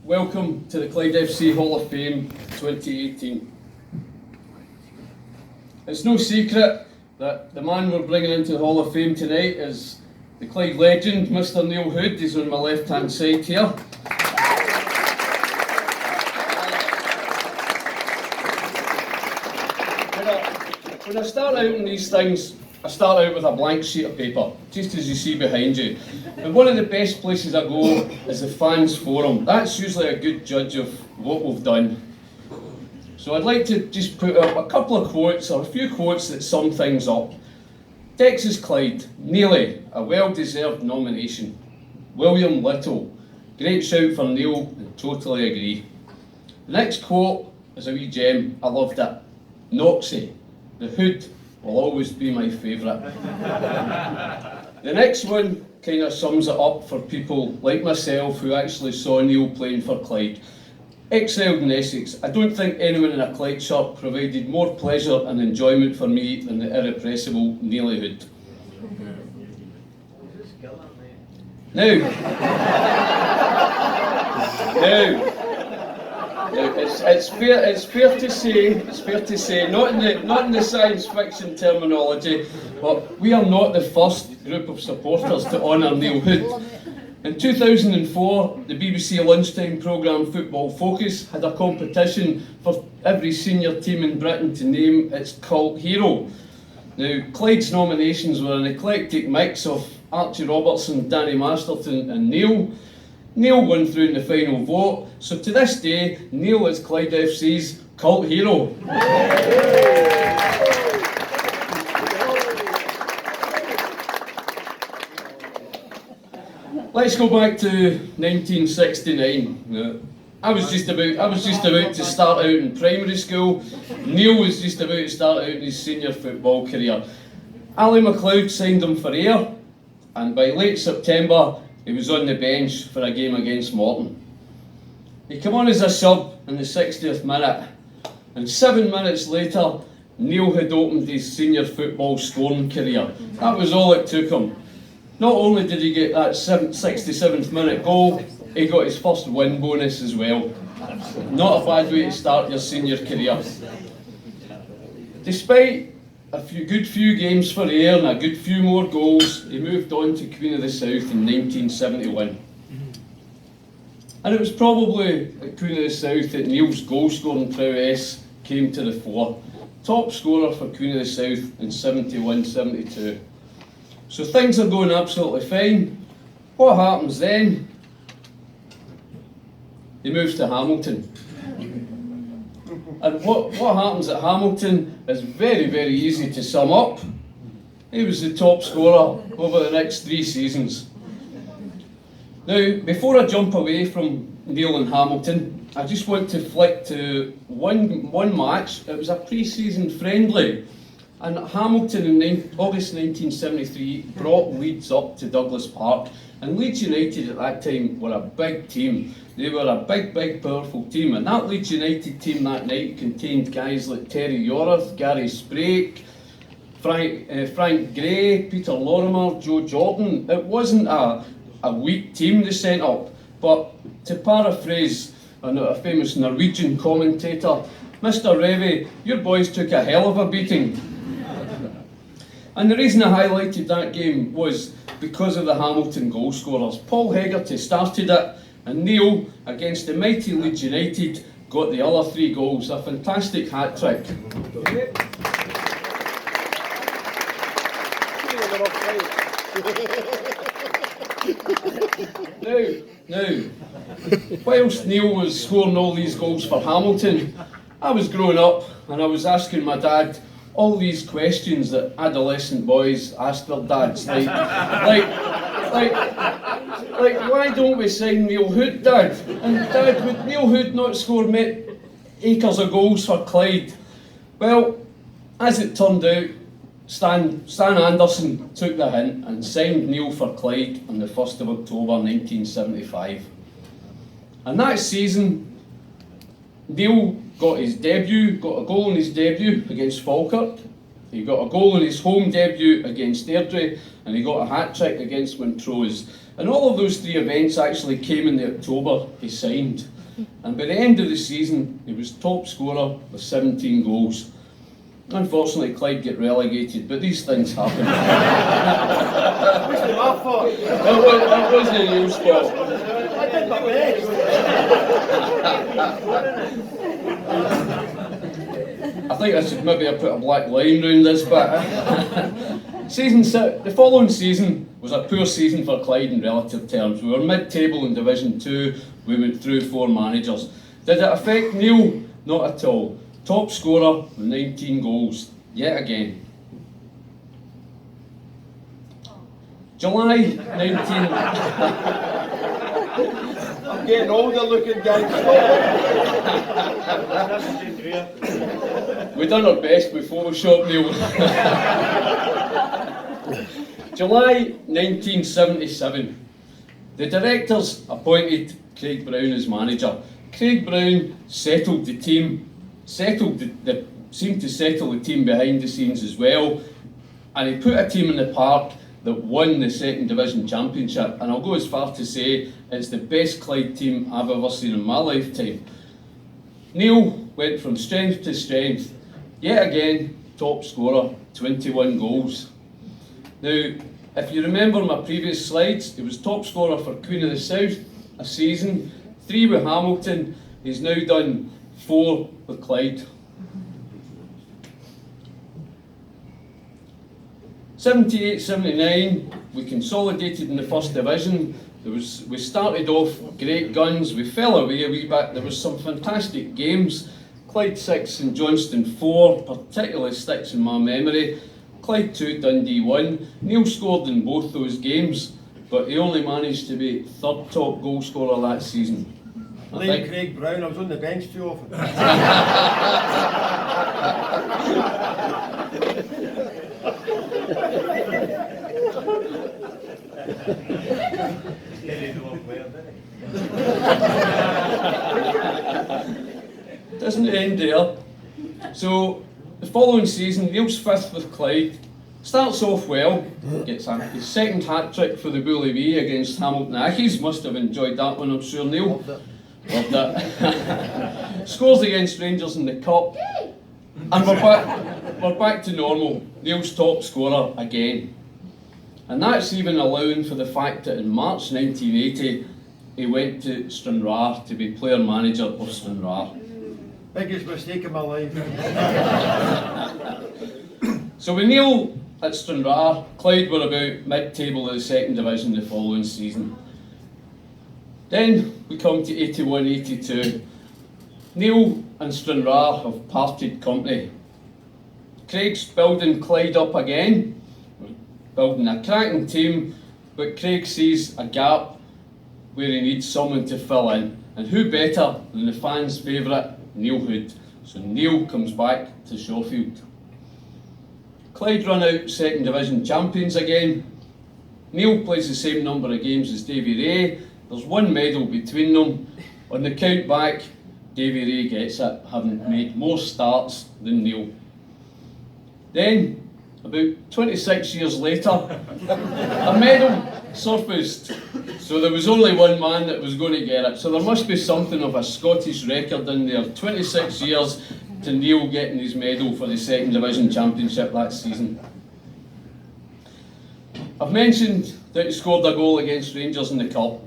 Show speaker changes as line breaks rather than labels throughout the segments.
Welcome to the Clyde FC Hall of Fame 2018. It's no secret that the man we're bringing into the Hall of Fame tonight is the Clyde legend, Mr. Neil Hood. He's on my left hand side here. When I start out on these things, I start out with a blank sheet of paper, just as you see behind you. And one of the best places I go is the fans forum. That's usually a good judge of what we've done. So I'd like to just put up a couple of quotes, or a few quotes that sum things up. Texas Clyde, nearly a well-deserved nomination. William Little, great shout for Neil, and totally agree. The next quote is a wee gem, I loved it. Noxie, the Hood will always be my favourite. The next one kind of sums it up for people like myself who actually saw Neil playing for Clyde. Excelled in Essex. I don't think anyone in a Clyde shirt provided more pleasure and enjoyment for me than the irrepressible Neil Hood. It's fair to say, not in the science fiction terminology, but we are not the first group of supporters to honour Neil Hood. In 2004, the BBC lunchtime programme Football Focus had a competition for every senior team in Britain to name its cult hero. Now, Clyde's nominations were an eclectic mix of Archie Robertson, Danny Masterton and Neil. Neil won through in the final vote, so to this day, Neil is Clyde FC's cult hero. Let's go back to 1969. I was just about to start out in primary school. Neil was just about to start out in his senior football career. Ali MacLeod signed him for Ayr, and by late September, he was on the bench for a game against Morton. He came on as a sub in the 60th minute, and 7 minutes later, Neil had opened his senior football scoring career. That was all it took him. Not only did he get that 67th minute goal, he got his first win bonus as well. Not a bad way to start your senior career. Despite a good few games for Ayr and a good few more goals, he moved on to Queen of the South in 1971. And it was probably at Queen of the South that Neil's goal-scoring prowess came to the fore. Top scorer for Queen of the South in 71-72. So things are going absolutely fine. What happens then? He moves to Hamilton. And what happens at Hamilton is very, very easy to sum up. He was the top scorer over the next 3 seasons. Now, before I jump away from Neil and Hamilton, I just want to flick to one match. It was a pre-season friendly. And Hamilton in August 1973 brought Leeds up to Douglas Park. And Leeds United at that time were a big team. They were a big, powerful team. And that Leeds United team that night contained guys like Terry Yorath, Gary Sprake, Frank Gray, Peter Lorimer, Joe Jordan. It wasn't a weak team they sent up. But to paraphrase a famous Norwegian commentator, Mr. Revy, your boys took a hell of a beating. And the reason I highlighted that game was because of the Hamilton goal scorers. Paul Hegarty started it, and Neil, against the mighty Leeds United, got the other 3 goals. A fantastic hat-trick. Now, whilst Neil was scoring all these goals for Hamilton, I was growing up and I was asking my dad all these questions that adolescent boys ask their dads, like why don't we sign Neil Hood, Dad? And Dad, would Neil Hood not score acres of goals for Clyde? Well, as it turned out, Stan Anderson took the hint and signed Neil for Clyde on the 1st of October 1975. And that season, Neil got a goal in his debut against Falkirk. He got a goal in his home debut against Airdrie, and he got a hat-trick against Montrose. And all of those three events actually came in the October he signed. And by the end of the season, he was top scorer with 17 goals. Unfortunately, Clyde get relegated, but these things happen.
What's the matter for?
That wasn't a Neil's fault.
I did my best.
I think I should maybe have put a black line round this bit. The following season was a poor season for Clyde in relative terms. We were mid-table in Division 2, we went through 4 managers. Did it affect Neil? Not at all. Top scorer with 19 goals, yet again. July 19...
I'm getting older looking, guys.
We done our best with Photoshop, Neil. July 1977. The directors appointed Craig Brown as manager. Craig Brown settled the team, seemed to settle the team behind the scenes as well, and he put a team in the park that won the second division championship, and I'll go as far to say it's the best Clyde team I've ever seen in my lifetime. Neil went from strength to strength, yet again top scorer, 21 goals. Now, if you remember my previous slides, he was top scorer for Queen of the South a season, 3 with Hamilton, he's now done 4 with Clyde. 78-79, we consolidated in the first division. We started off great guns, we fell away a wee bit, there was some fantastic games. Clyde 6 and Johnston 4, particularly sticks in my memory. Clyde 2, Dundee 1. Neil scored in both those games, but he only managed to be 3rd top goal scorer that season.
Blame Craig Brown, I was on the bench too often.
Doesn't end there. So the following season, Neil's 5th with Clyde. Starts off well, gets his 2nd hat-trick for the Bully Wee against Hamilton Accies. Must have enjoyed that one, I'm sure, Neil. Loved it. Scores against Rangers in the Cup. And we're back to normal. Neil's top scorer again. And that's even allowing for the fact that in March 1980, he went to Stranraer to be player manager of Stranraer.
Biggest mistake of my life.
So with Neil at Stranraer, Clyde were about mid-table of the second division the following season. Then we come to 81-82. Neil and Stranraer have parted company. Craig's building Clyde up again, building a cracking team, but Craig sees a gap where he needs someone to fill in. And who better than the fans' favourite, Neil Hood. So Neil comes back to Shawfield. Clyde run out second division champions again. Neil plays the same number of games as Davy Ray. There's 1 medal between them. On the count back, Davy Ray gets it, having made more starts than Neil. Then, about 26 years later, a medal surfaced. So there was only one man that was going to get it. So there must be something of a Scottish record in there. 26 years to Neil getting his medal for the second division championship that season. I've mentioned that he scored a goal against Rangers in the Cup.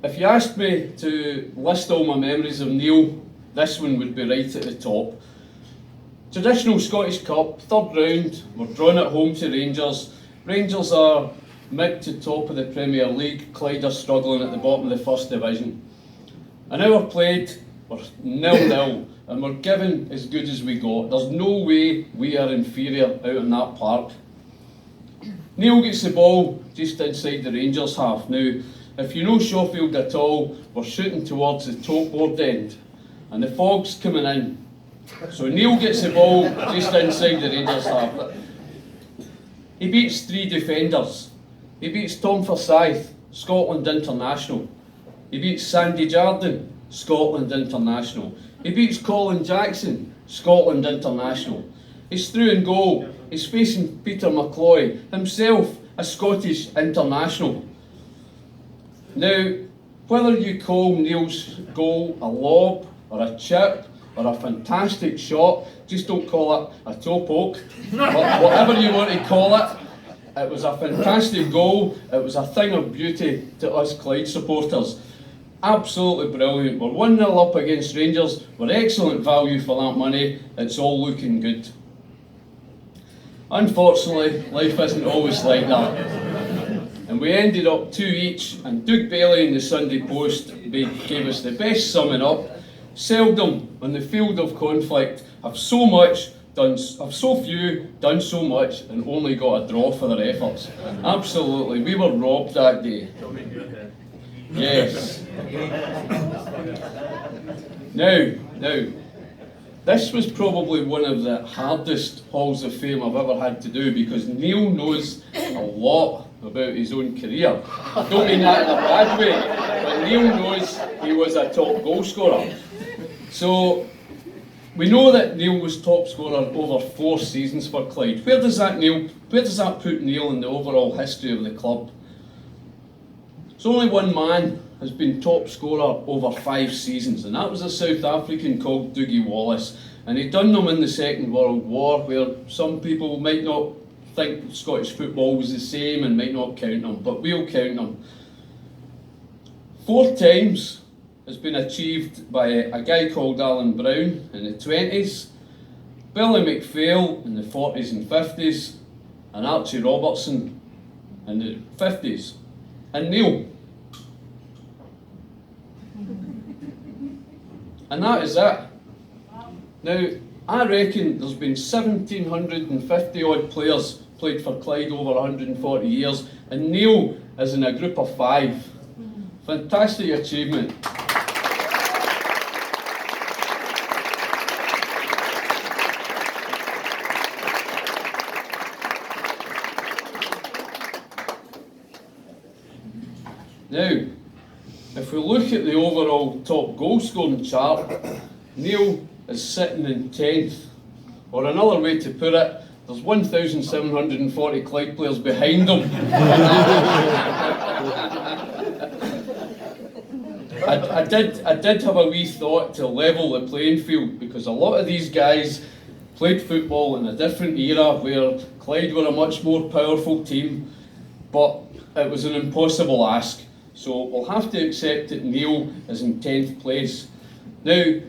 If you asked me to list all my memories of Neil, this one would be right at the top. Traditional Scottish Cup, 3rd round, we're drawn at home to Rangers. Rangers are mid to top of the Premier League, Clyde are struggling at the bottom of the 1st division. An hour played, we're 0-0, and we're given as good as we got. There's no way we are inferior out in that park. Neil gets the ball just inside the Rangers half. Now, if you know Shawfield at all, we're shooting towards the top board end, and the fog's coming in. So Neil gets the ball just inside the Rangers half. He beats 3 defenders. He beats Tom Forsyth, Scotland international. He beats Sandy Jardine, Scotland international. He beats Colin Jackson, Scotland international. He's through in goal. He's facing Peter McCloy, himself a Scottish international. Now, whether you call Neil's goal a lob or a chip or a fantastic shot, just don't call it a toe poke. Whatever you want to call it, it was a fantastic goal. It was a thing of beauty to us Clyde supporters. Absolutely brilliant. We're 1-0 up against Rangers. We're excellent value for that money. It's all looking good. Unfortunately, life isn't always like that. And we ended up 2 each, and Doug Bailey in the Sunday Post gave us the best summing up. Seldom on the field of conflict have so few done so much and only got a draw for their efforts. Absolutely, we were robbed that day. Yes. Now, this was probably one of the hardest Halls of Fame I've ever had to do, because Neil knows a lot about his own career. I don't mean that in a bad way, but Neil knows he was a top goal scorer. So, we know that Neil was top scorer over 4 seasons for Clyde. Where does that put Neil in the overall history of the club? So only one man has been top scorer over 5 seasons, and that was a South African called Dougie Wallace. And he'd done them in the Second World War, where some people might not think Scottish football was the same and might not count them, but we'll count them. 4 times has been achieved by a guy called Alan Brown in the 20s, Billy McPhail in the 40s and 50s, and Archie Robertson in the 50s, and Neil. And that is it. Now, I reckon there's been 1,750 odd players played for Clyde over 140 years, and Neil is in a group of 5. Fantastic achievement. Now, if we look at the overall top goal scoring chart, Neil is sitting in 10th. Or another way to put it, there's 1,740 Clyde players behind him. I did have a wee thought to level the playing field, because a lot of these guys played football in a different era where Clyde were a much more powerful team, but it was an impossible ask. So we'll have to accept that Neil is in 10th place. Now,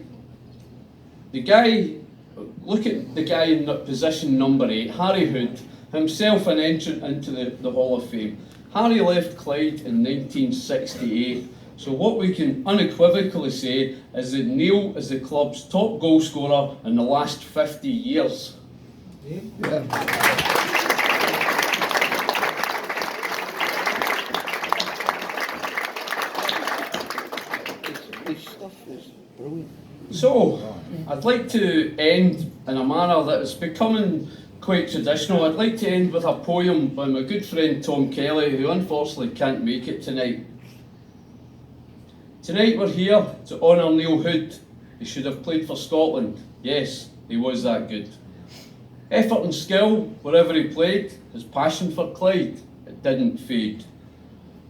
look at the guy in position number 8, Harry Hood, himself an entrant into the Hall of Fame. Harry left Clyde in 1968. So what we can unequivocally say is that Neil is the club's top goal scorer in the last 50 years. Yeah. So, I'd like to end in a manner that is becoming quite traditional. I'd like to end with a poem by my good friend Tom Kelly, who unfortunately can't make it tonight. Tonight we're here to honour Neil Hood. He should have played for Scotland. Yes, he was that good. Effort and skill wherever he played, his passion for Clyde, it didn't fade.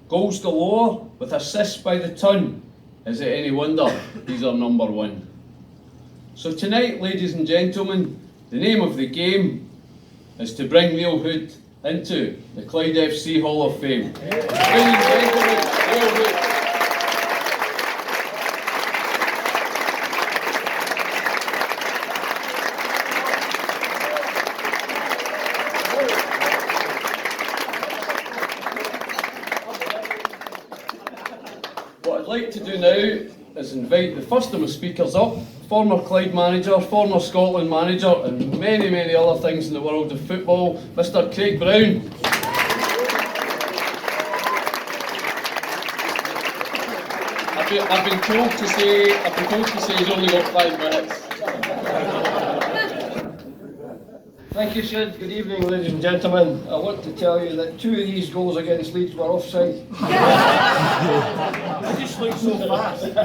Goals galore with assists by the ton. Is it any wonder he's our number 1? So tonight, ladies and gentlemen, the name of the game is to bring Neil Hood into the Clyde FC Hall of Fame. Ladies and gentlemen, Neil Hood. What I'd like to do now is invite the first of my speakers up, former Clyde manager, former Scotland manager, and many, many other things in the world of football, Mr. Craig Brown. I've been told to say he's only got 5 minutes.
Thank you, Sid. Good evening, ladies and gentlemen. I want to tell you that 2 of these goals against Leeds were offside.
I just look so fast.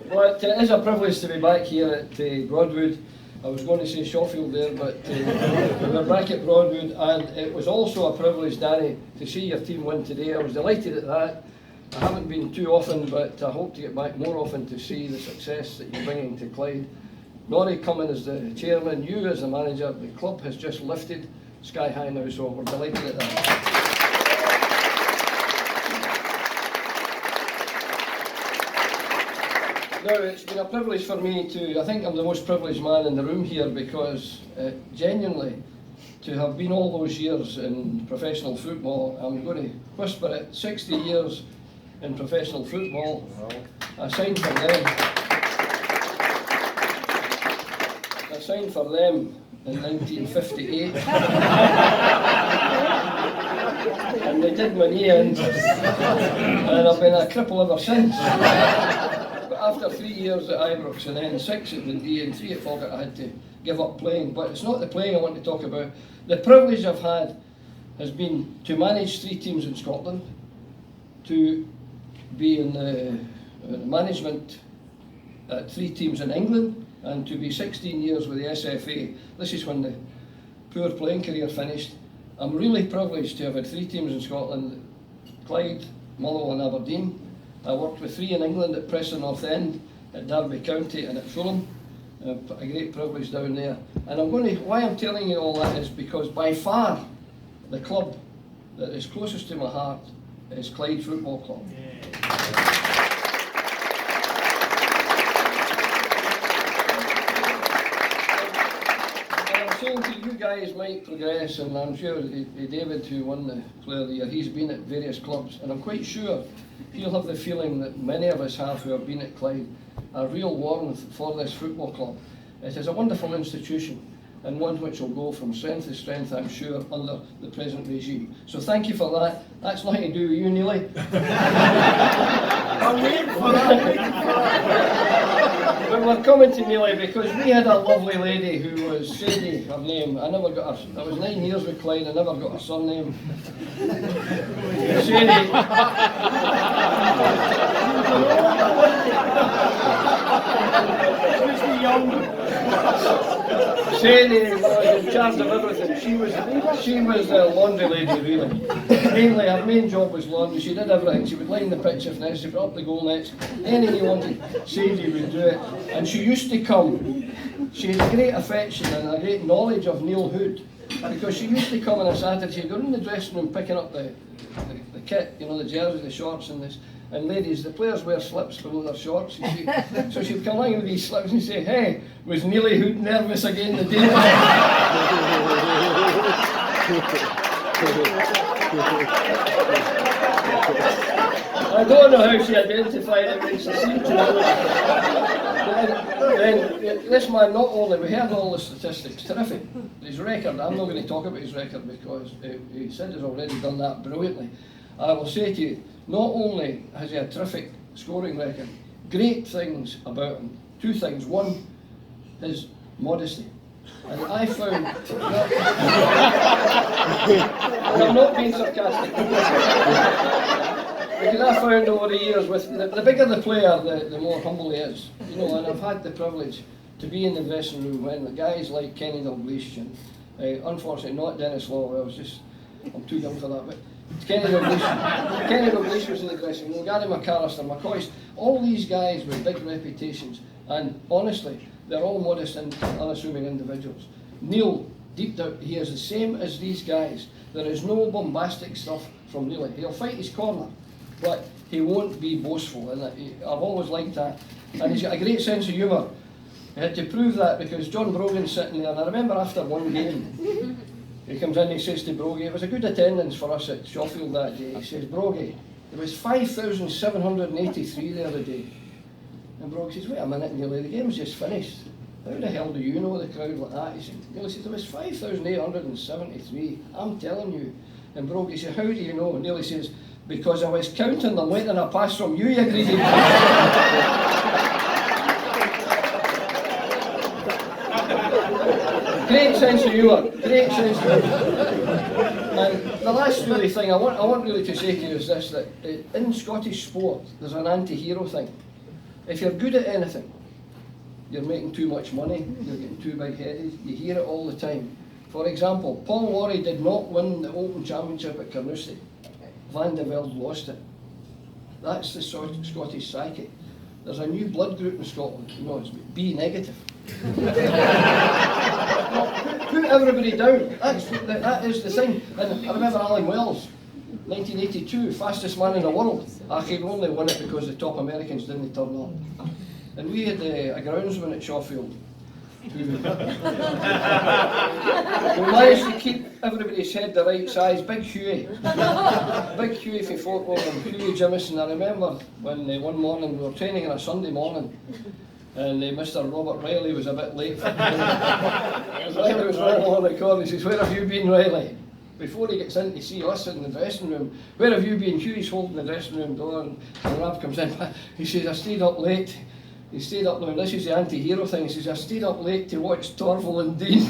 But it is a privilege to be back here at Broadwood. I was going to say Sheffield there, but we're back at Broadwood, and it was also a privilege, Danny, to see your team win today. I was delighted at that. I haven't been too often, but I hope to get back more often to see the success that you're bringing to Clyde. Norrie coming as the chairman, you as the manager, the club has just lifted sky high now, so we're delighted at that. Now, it's been a privilege for me to, I think I'm the most privileged man in the room here, because genuinely, to have been all those years in professional football, I'm going to whisper it, 60 years in professional football. I signed for them. I signed for them in 1958. And they did my knee in, and I've been a cripple ever since. But after 3 years at Ibrox and then 6 at Dundee and 3 at Falkirk, I had to give up playing. But it's not the playing I want to talk about. The privilege I've had has been to manage 3 teams in Scotland, to be in the management at 3 teams in England, and to be 16 years with the SFA. This is when the poor playing career finished. I'm really privileged to have had 3 teams in Scotland, Clyde, Motherwell and Aberdeen. I worked with 3 in England at Preston North End, at Derby County and at Fulham. A great privilege down there. And why I'm telling you all that is because by far the club that is closest to my heart is Clyde Football Club. Saying to you guys might progress, and I'm sure David, who won the Player of the Year, he's been at various clubs, and I'm quite sure he'll have the feeling that many of us have who have been at Clyde, a real warmth for this football club. It is a wonderful institution, and one which will go from strength to strength, I'm sure, under the present regime. So thank you for that. That's nothing to do with you, Neely.
I'm waiting for that.
But we're coming to Neely because we had a lovely lady who was Sadie, her name. I never got her. I was 9 years with Clyde. I never got her surname. Sadie. Sadie was in charge of everything. She was the laundry lady, really. Mainly, her main job was laundry. She did everything. She would line the pitch if necessary, put up the goal nets. Anything you wanted, Sadie would do it. And she used to come. She had a great affection and a great knowledge of Neil Hood, because she used to come on a Saturday. She'd go in the dressing room picking up the kit, you know, the jersey, the shorts and this. And ladies, the players wear slips below their shorts, you see. So she'd come along with these slips and say, "Hey, was Neely Hood nervous again today?" I don't know how she identified it when she seen it. Then this man, not only, we heard all the statistics, terrific. His record, I'm not going to talk about his record because he said he's already done that brilliantly. I will say to you, not only has he a terrific scoring record, great things about him. 2 things. One, his modesty. And I found, and I'm not being sarcastic, because I found over the years, with the bigger the player, the more humble he is. You know, and I've had the privilege to be in the dressing room when the guys like Kenny Dalglish and unfortunately not Dennis Law, I'm too young for that, but Kenny Dalglish was in the dressing room, Gary McAllister, McCoy, all these guys with big reputations, and honestly, they're all modest and unassuming individuals. Neil, deep down, he is the same as these guys. There is no bombastic stuff from Neil. He'll fight his corner, but he won't be boastful, and I've always liked that. And he's got a great sense of humour. He had to prove that because John Brogan's sitting there, and I remember after one game, he comes in and he says to Brogy, it was a good attendance for us at Shawfield that day. He says, "Brogy, there was 5,783 the other day." And Brogy says, "Wait a minute, Nearly, the game's just finished. How the hell do you know the crowd like that?" He said, Nearly says, "There was 5,873, I'm telling you." And Brogy says, "How do you know?" And Nearly says, "Because I was counting them waiting a pass from you, you greedy." Great sense of humour, great sense of humour. And the last really thing I want really to say to you is this, that in Scottish sport there's an anti-hero thing. If you're good at anything, you're making too much money, you're getting too big-headed, you hear it all the time. For example, Paul Laurie did not win the Open Championship at Carnoustie. Van de Velde lost it. That's the Scottish psyche. There's a new blood group in Scotland, you know, it's B negative. Put everybody down. That is the thing. And I remember Alan Wells, 1982, fastest man in the world. He only won it because the top Americans didn't turn up. And we had a groundsman at Shawfield who managed to keep everybody's head the right size. Big Hughie for football, and Hughie Jimison. I remember when one morning we were training on a Sunday morning, and Mr. Robert Riley was a bit late. Riley was running along the corner. He says, "Where have you been, Riley?" Before he gets in to see us in the dressing room, "Where have you been?" Hughie's holding the dressing room door, and Rab comes in. He says, "I stayed up late." He stayed up late. This is the anti-hero thing. He says, "I stayed up late to watch Torval and Dean."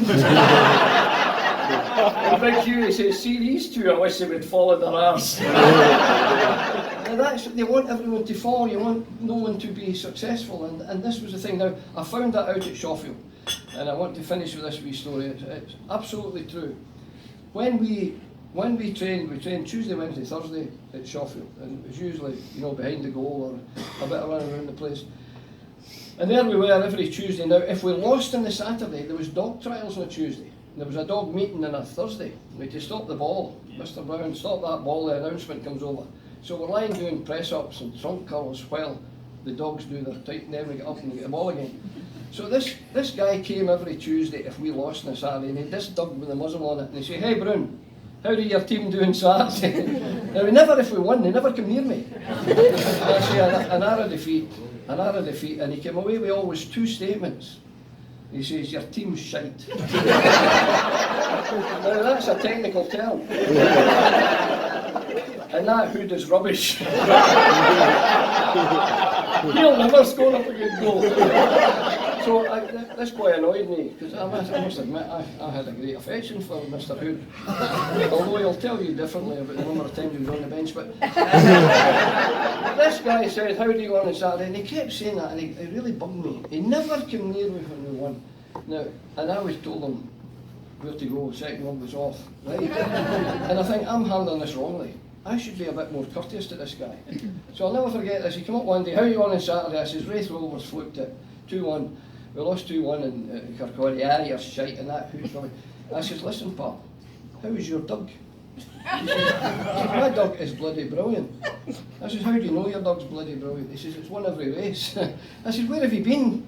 And Big Hughie says, "See these two, I wish they would follow their arse." And they want everyone to fall, you want no one to be successful, and this was the thing. Now, I found that out at Shawfield, and I want to finish with this wee story. It's absolutely true. When we trained Tuesday, Wednesday, Thursday at Shawfield, and it was usually, you know, behind the goal or a bit of running around the place. And there we were every Tuesday. Now, if we lost on the Saturday, there was dog trials on a Tuesday. There was a dog meeting on a Thursday. We had to stop the ball. Mr. Brown, stop that ball, the announcement comes over. So we're lying doing press-ups and trunk curls while the dogs do their tight, and then we get up and get the ball again. So this guy came every Tuesday if we lost on a Saturday, and he had this dog with a muzzle on it, and he said, "Hey Brown, how did your team do on Saturday?" Now, if we won, they never come near me. And I say, an hour of defeat, and he came away with always two statements. He says, "Your team's shite." Now that's a technical term. And that hood is rubbish. He'll never score up a good goal. So this quite annoyed me, because I must admit I had a great affection for Mr. Hood. Although he'll tell you differently about the number of times he was on the bench. But this guy said, "How do you go on Saturday?" And he kept saying that, and it really bugged me. He never came near me when we won. Now, and I always told him where to go, second one was off. Right? And I think I'm handling this wrongly. I should be a bit more courteous to this guy. So I'll never forget this. He came up one day, "How are you on Saturday?" I says, "Wraith Rovers flipped it 2-1. We lost 2-1 in Kirkcaldy. "Ah, you're shite," and that. I says, "Listen, pal, how is your dog?" He says, "My dog is bloody brilliant." I says, "How do you know your dog's bloody brilliant?" He says, "It's won every race." I said, "Where have you been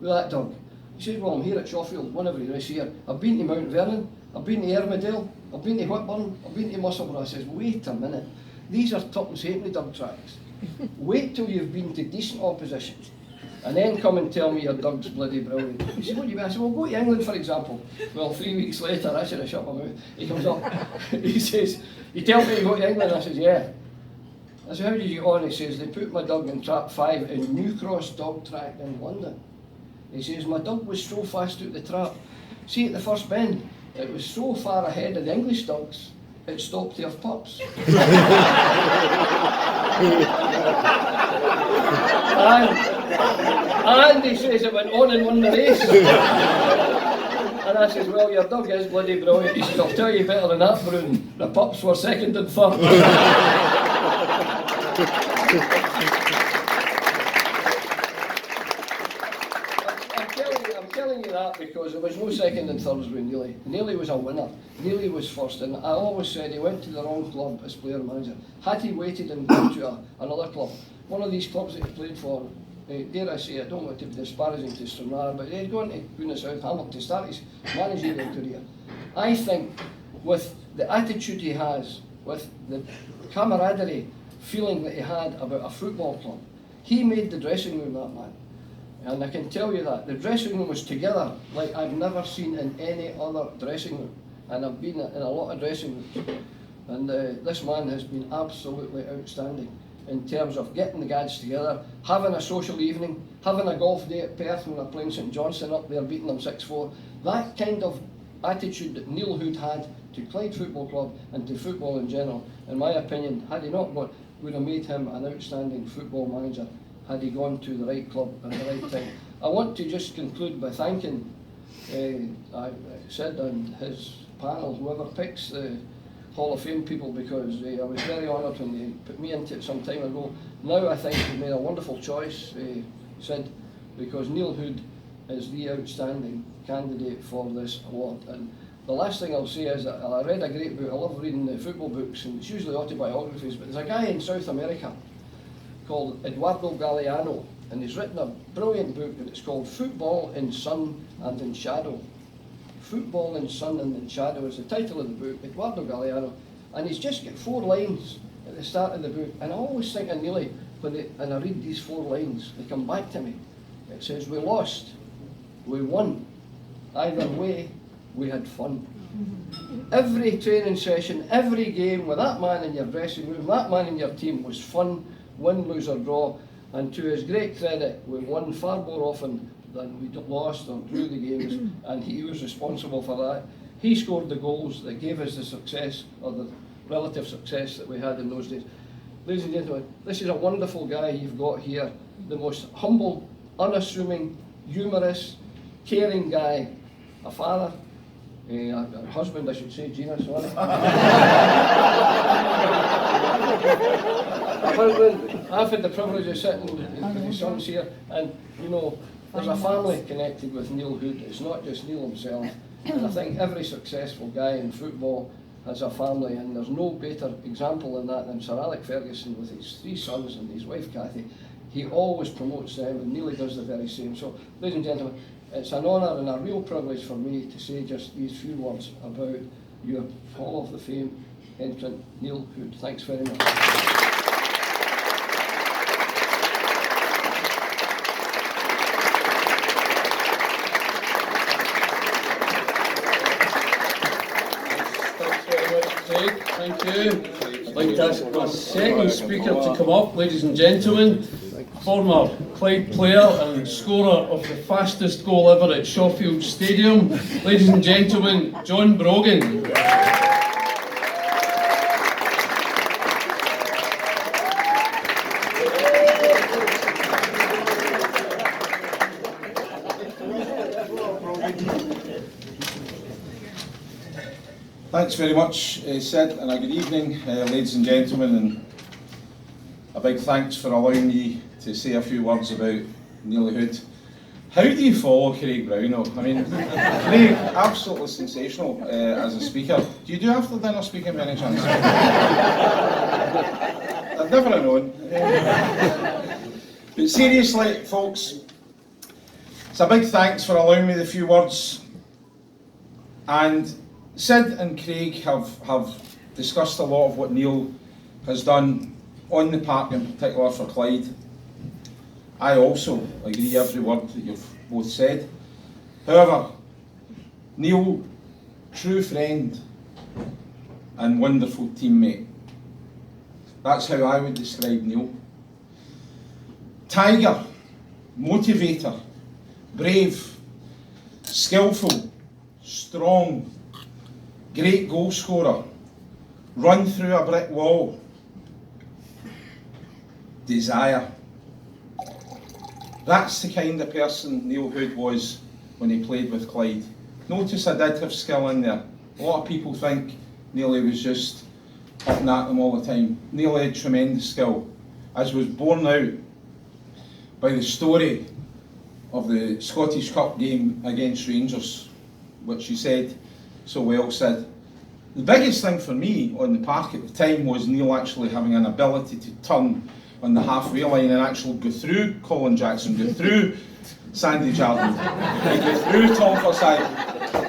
with that dog?" He says, "Well, I'm here at Shawfield, won every race here. I've been to Mount Vernon, I've been to Ermidale, I've been to Whitburn, I've been to Musselburgh." I says, "Wait a minute, these are Tuppence Halfpenny dog tracks. Wait till you've been to decent opposition, and then come and tell me your dog's bloody brilliant." He says, "What do you mean?" I said, "Well, go to England, for example." Well, 3 weeks later, I should have shut my mouth. He comes up, he says, "You tell me you go to England?" I says, "Yeah." I said, "How did you go on?" He says, "They put my dog in trap 5 in New Cross Dog Track in London." He says, "My dog was so fast out the trap. See, at the first bend, it was so far ahead of the English dogs, it stopped to have pups." And he says it went on and won the race. And I says, "Well, your dog is bloody brilliant." He says, "I'll tell you better than that, Bruin. The pups were second and third." I'm telling you that because there was no second and thirds with Neely. Neely was a winner. Neely was first, and I always said he went to the wrong club as player manager. Had he waited and gone to another club, one of these clubs that he played for, dare I say, I don't want to be disparaging to Stranraer, but he'd gone to Goodness South Hamilton to start his managerial career. I think with the attitude he has, with the camaraderie feeling that he had about a football club, he made the dressing room, that man. And I can tell you that. The dressing room was together like I've never seen in any other dressing room. And I've been in a lot of dressing rooms. And this man has been absolutely outstanding in terms of getting the guys together, having a social evening, having a golf day at Perth when they're playing St Johnstone up there, beating them 6-4. That kind of attitude that Neil Hood had to Clyde Football Club and to football in general, in my opinion, had he not gone, would have made him an outstanding football manager had he gone to the right club at the right time. I want to just conclude by thanking, I said on his panel, whoever picks the Hall of Fame people because I was very honoured when they put me into it some time ago. Now I think they've made a wonderful choice, Sid, because Neil Hood is the outstanding candidate for this award. And the last thing I'll say is that I read a great book. I love reading the football books, and it's usually autobiographies, but there's a guy in South America called Eduardo Galeano, and he's written a brilliant book, and it's called Football in Sun and in Shadow. Football in Sun and in Shadow is the title of the book, Eduardo Galeano, and he's just got 4 lines at the start of the book, and I always think of Nearly and I read these 4 lines, they come back to me. It says, we lost, we won, either way, we had fun. Every training session, every game with that man in your dressing room, that man in your team was fun, win, lose or draw, and to his great credit, we won far more often than we lost or drew the games, and he was responsible for that. He scored the goals that gave us the success, or the relative success that we had in those days. Ladies and gentlemen, this is a wonderful guy you've got here, the most humble, unassuming, humorous, caring guy, a father, a husband, I should say, Gina, sorry. I've had the privilege of sitting with his sons here, and you know, there's a family connected with Neil Hood. It's not just Neil himself. And I think every successful guy in football has a family, and there's no better example than that than Sir Alec Ferguson with his 3 sons and his wife Cathy. He always promotes them, and Neil does the very same. So, ladies and gentlemen, it's an honour and a real privilege for me to say just these few words about your Hall of the Fame entrant, Neil Hood. Thanks very much.
Thank you. I'd like to ask our second speaker to come up, ladies and gentlemen. Former Clyde player and scorer of the fastest goal ever at Shawfield Stadium. Ladies and gentlemen, John Brogan.
Thanks very much, Sid, and a good evening, ladies and gentlemen, and a big thanks for allowing me to say a few words about Neil Hood. How do you follow Craig Brownell? I mean, Craig, absolutely sensational as a speaker. Do you do after dinner speaking by any chance? I've never known. But seriously, folks, it's a big thanks for allowing me the few words. And Sid and Craig have discussed a lot of what Neil has done on the park, in particular for Clyde. I also agree every word that you've both said. However, Neil, true friend and wonderful teammate. That's how I would describe Neil. Tiger, motivator, brave, skillful, strong, great goal scorer, run through a brick wall, desire. That's the kind of person Neil Hood was when he played with Clyde. Notice I did have skill in there. A lot of people think Neil was just up and at them all the time. Neil had tremendous skill, as was borne out by the story of the Scottish Cup game against Rangers, which he said so well, Sid. The biggest thing for me on the park at the time was Neil actually having an ability to turn on the halfway line and actually go through Colin Jackson, go through Sandy Jardine, and go through Tom Forsyth.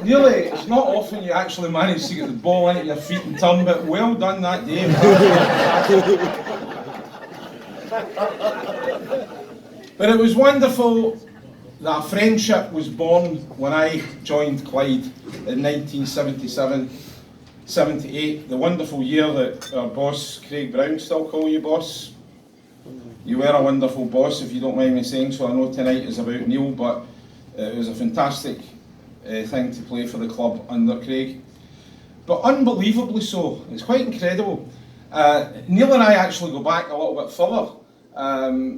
Nearly, it's not often you actually manage to get the ball into your feet and turn, but well done that day. But it was wonderful that a friendship was born when I joined Clyde in 1977-78, the wonderful year that our boss, Craig Brown, still call you boss. You were a wonderful boss, if you don't mind me saying so. I know tonight is about Neil, but it was a fantastic thing to play for the club under Craig. But unbelievably so, it's quite incredible. Neil and I actually go back a little bit further,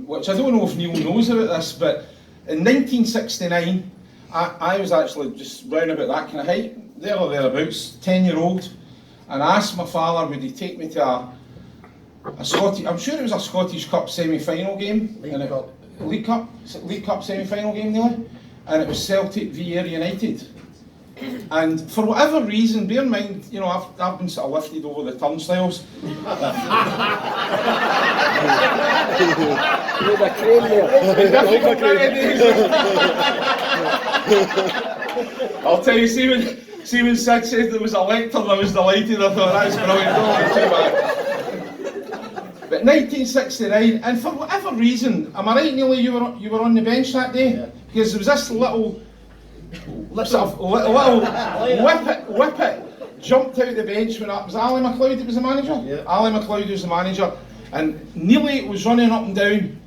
which I don't know if Neil knows about this, but in 1969, I was actually just round about that kind of height, there or thereabouts, 10-year-old, and I asked my father would he take me to a Scottish, I'm sure it was a Scottish Cup semi-final game. League Cup semi-final game nearly, and it was Celtic v Ayr United. And for whatever reason, bear in mind, you know, I've been sort of lifted over the turnstiles. I'll tell you, see when Sid said there was a lectern, I was delighted. I thought that's brilliant. Don't worry too bad. But 1969, and for whatever reason, am I right, Neil? You were on the bench that day? Yeah. Because there was this little whippet jumped out the bench when it was Ali MacLeod that was the manager. Yeah. Ali MacLeod was the manager, and Nearly was running up and down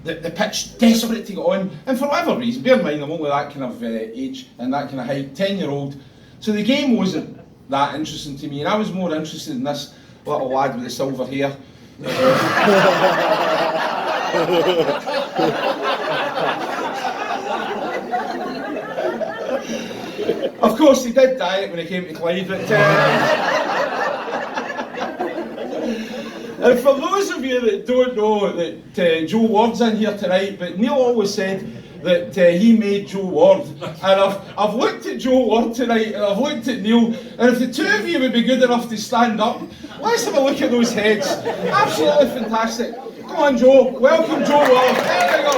the pitch, desperate to get on. And for whatever reason, bear in mind I'm only that kind of age and that kind of height, 10-year-old. So the game wasn't that interesting to me, and I was more interested in this little lad with the silver hair. Of course, he did diet when he came to Clyde, but and for those of you that don't know that Joe Ward's in here tonight, but Neil always said that he made Joe Ward, and I've looked at Joe Ward tonight, and I've looked at Neil, and if the two of you would be good enough to stand up, let's have a look at those heads. Absolutely fantastic. Come on, Joe. Welcome, Joe Ward. There we go.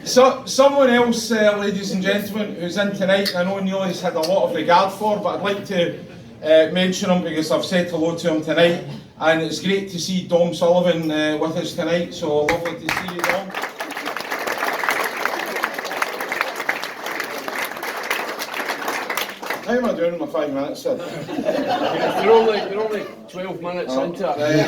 So, someone else, ladies and gentlemen, who's in tonight, I know Neil has had a lot of regard for, but I'd like to mention him because I've said hello to him tonight, and it's great to see Dom Sullivan with us tonight, so lovely to see you, Dom. How am I doing in my 5 minutes, sir?
You're only 12 minutes into it.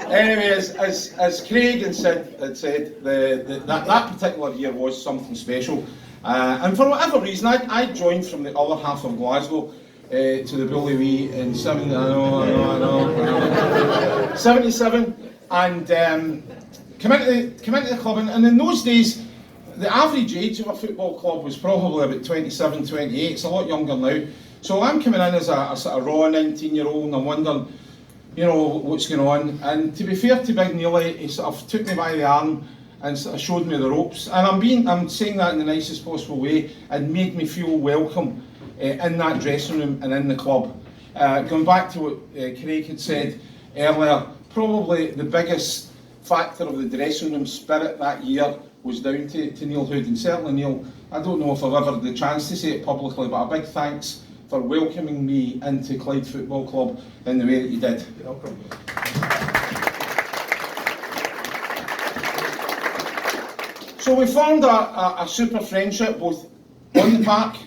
Anyway, as Craig and Sid had said, that particular year was something special. And for whatever reason, I joined from the other half of Glasgow to the Bully Wee in 77, and come into the club. And in those days, the average age of a football club was probably about 27, 28. It's a lot younger now. So I'm coming in as a sort of raw 19-year-old, and I'm wondering, you know, what's going on. And to be fair to Big Nearly, he sort of took me by the arm and sort of showed me the ropes. And I'm saying that in the nicest possible way, and made me feel welcome in that dressing room and in the club. Going back to what Craig had said earlier, probably the biggest factor of the dressing room spirit that year was down to Neil Hood. And certainly, Neil, I don't know if I've ever had the chance to say it publicly, but a big thanks for welcoming me into Clyde Football Club in the way that you did. You're welcome. So we formed a super friendship, both on the park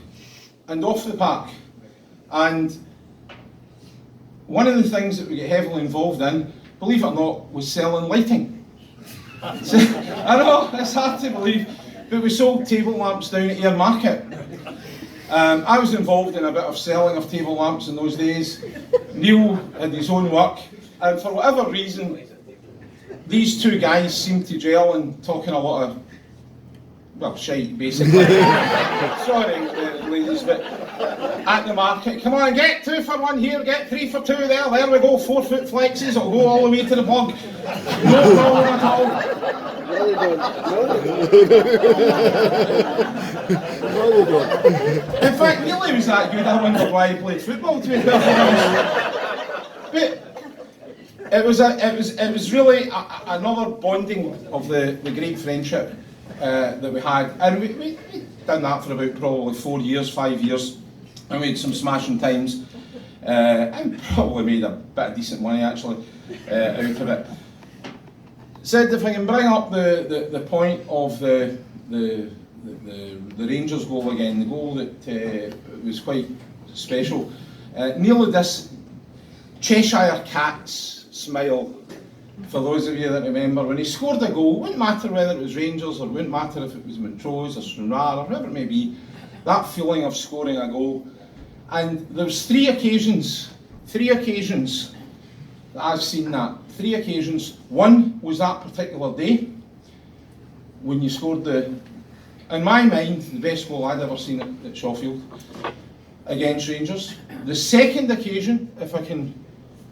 and off the park. And one of the things that we get heavily involved in, believe it or not, was selling lighting. So, I know, it's hard to believe, but we sold table lamps down at Ayr Market. I was involved in a bit of selling of table lamps in those days. Neil had his own work, and for whatever reason, these two guys seemed to gel and talking a lot of, well, shite, basically. Sorry, ladies, but at the market, come on, get 2 for 1 here, get 3 for 2 there, there we go, 4-foot flexes, it'll go all the way to the plug. No problem at all. In fact, Nearly was that good, I wondered why he played football, to be perfectly honest. But it was really another bonding of the great friendship that we had, and we done that for about probably 4 years, 5 years, and we had some smashing times, and probably made a bit of decent money actually out of it. Said if I can bring up the point of the Rangers goal again, the goal that was quite special. Neil had this Cheshire Cat's smile, for those of you that remember, when he scored a goal. It wouldn't matter whether it was Rangers, or it wouldn't matter if it was Montrose or Stranraer or whatever it may be, that feeling of scoring a goal. And there was three occasions that I've seen that. 3 occasions. One was that particular day when you scored the in my mind, the best goal I'd ever seen at Shawfield against Rangers. The second occasion, if I can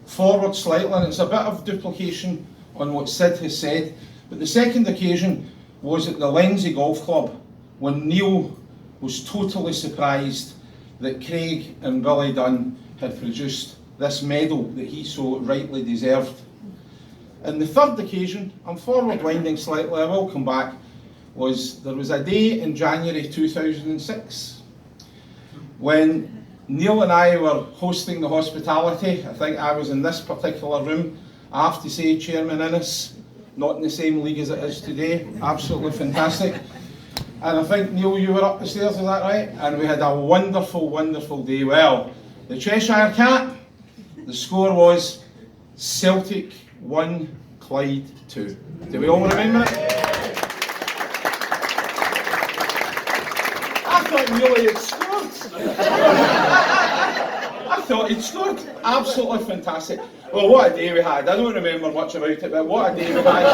forward slightly, and it's a bit of duplication on what Sid has said, but the second occasion was at the Lenzie Golf Club when Neil was totally surprised that Craig and Billy Dunn had produced this medal that he so rightly deserved. And the third occasion, I'm forward winding slightly, I will come back, there was a day in January 2006 when Neil and I were hosting the hospitality. I think I was in this particular room. I have to say, Chairman Innes, not in the same league as it is today, absolutely fantastic. And I think, Neil, you were up the stairs, is that right? And we had a wonderful, wonderful day. Well, the Cheshire Cat, the score was Celtic 1, Clyde 2. Do we all remember it? I thought Neil had scored. I thought he'd scored. Absolutely fantastic. Well, what a day we had. I don't remember much about it, but what a day we had.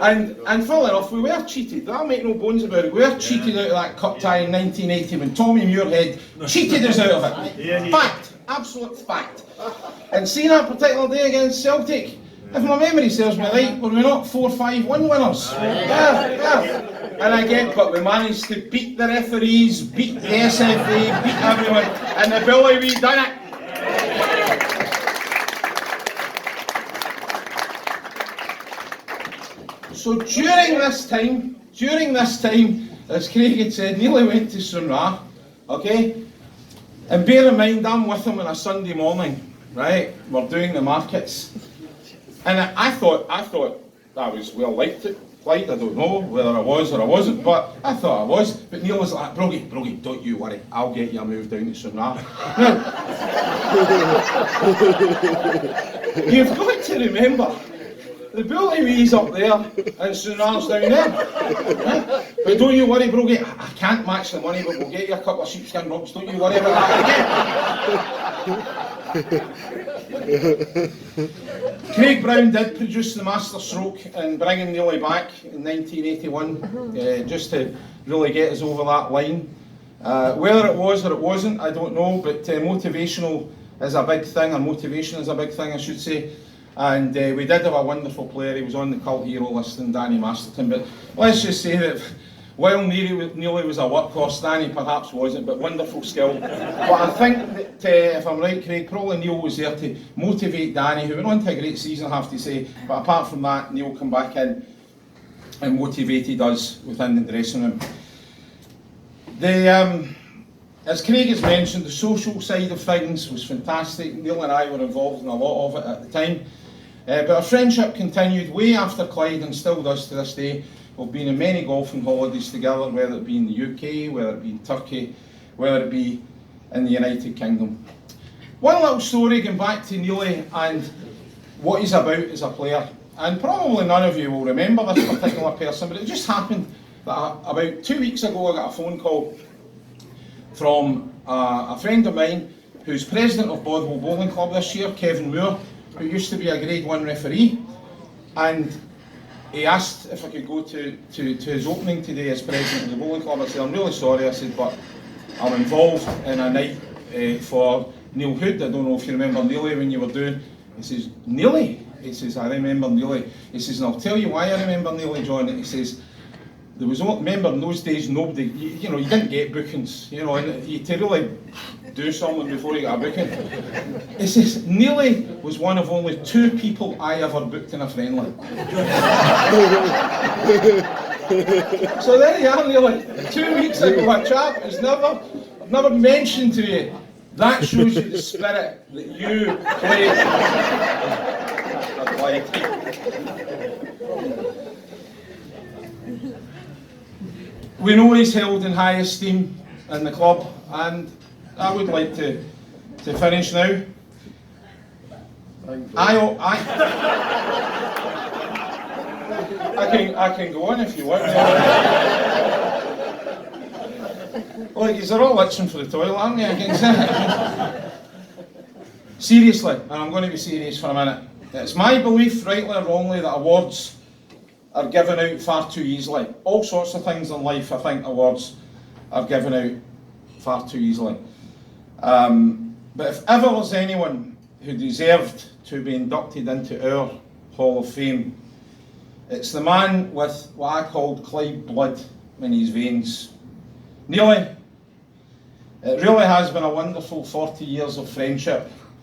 And funnily enough, we were cheated. I'll make no bones about it. We were cheated out of that cup tie in 1980 when Tommy Muirhead cheated us out of it. Fact. Absolute fact. And seeing that particular day against Celtic, if my memory serves me right, were we not 4-5-1 winners? Yeah. But we managed to beat the referees, beat the SFA, beat everyone, and the Billy, we done it. So during this time, as Craig had said, Nearly went to Sunra, okay? And bear in mind, I'm with him on a Sunday morning, right? We're doing the markets. And I thought I was well liked at Clyde. I don't know whether I was or I wasn't, but I thought I was. But Neil was like, Brogy, don't you worry, I'll get you a move down to Sunra. Now, you've got to remember, the Billy Wee's up there and Sunra's down there. But don't you worry, Brogy, I can't match the money, but we'll get you a couple of sheepskin rugs, don't you worry about that. Craig Brown did produce the master stroke in bringing Nearly back in 1981, just to really get us over that line. Whether it was or it wasn't, I don't know, but motivational is a big thing, or motivation is a big thing, I should say. And we did have a wonderful player. He was on the cult hero list, in Danny Masterton. But let's just say that while Nearly was a workhorse, Danny perhaps wasn't, but wonderful skill. But I think that, if I'm right, Craig, probably Neil was there to motivate Danny, who went on to a great season, I have to say. But apart from that, Neil come back in and motivated us within the dressing room. As Craig has mentioned, the social side of things was fantastic. Neil and I were involved in a lot of it at the time. But our friendship continued way after Clyde and still does to this day. We've been on many golfing holidays together, whether it be in the UK, whether it be in Turkey, whether it be in the United Kingdom. One little story going back to Nearly and what he's about as a player. And probably none of you will remember this particular person, but it just happened that about 2 weeks ago I got a phone call from a friend of mine who's president of Bothwell Bowling Club this year, Kevin Moore, who used to be a Grade 1 referee, and he asked if I could go to his opening today as president of the bowling club. I said, I'm really sorry, I said, but I'm involved in a night for Neil Hood. I don't know if you remember Nearly when you were doing. He says, Nearly? He says, I remember Nearly. He says, and I'll tell you why I remember Nearly, John. He says, there was, remember in those days, nobody, you know, you didn't get bookings, you know, and you to really do something before you got a booking. He says, Nearly was one of only 2 people I ever booked in a friendly. So there you are, Nearly. 2 weeks ago, a chap who's never mentioned to you. That shows you the spirit that you played. We know he's held in high esteem in the club, and I would like to finish now. I can go on if you want. Like, you're all itching for the toilet, aren't you? I can say. Seriously, and I'm going to be serious for a minute. It's my belief, rightly or wrongly, that awards are given out far too easily. All sorts of things in life, I think awards are given out far too easily. But if ever was anyone who deserved to be inducted into our Hall of Fame, it's the man with what I called Clyde blood in his veins. Nearly, it really has been a wonderful 40 years of friendship.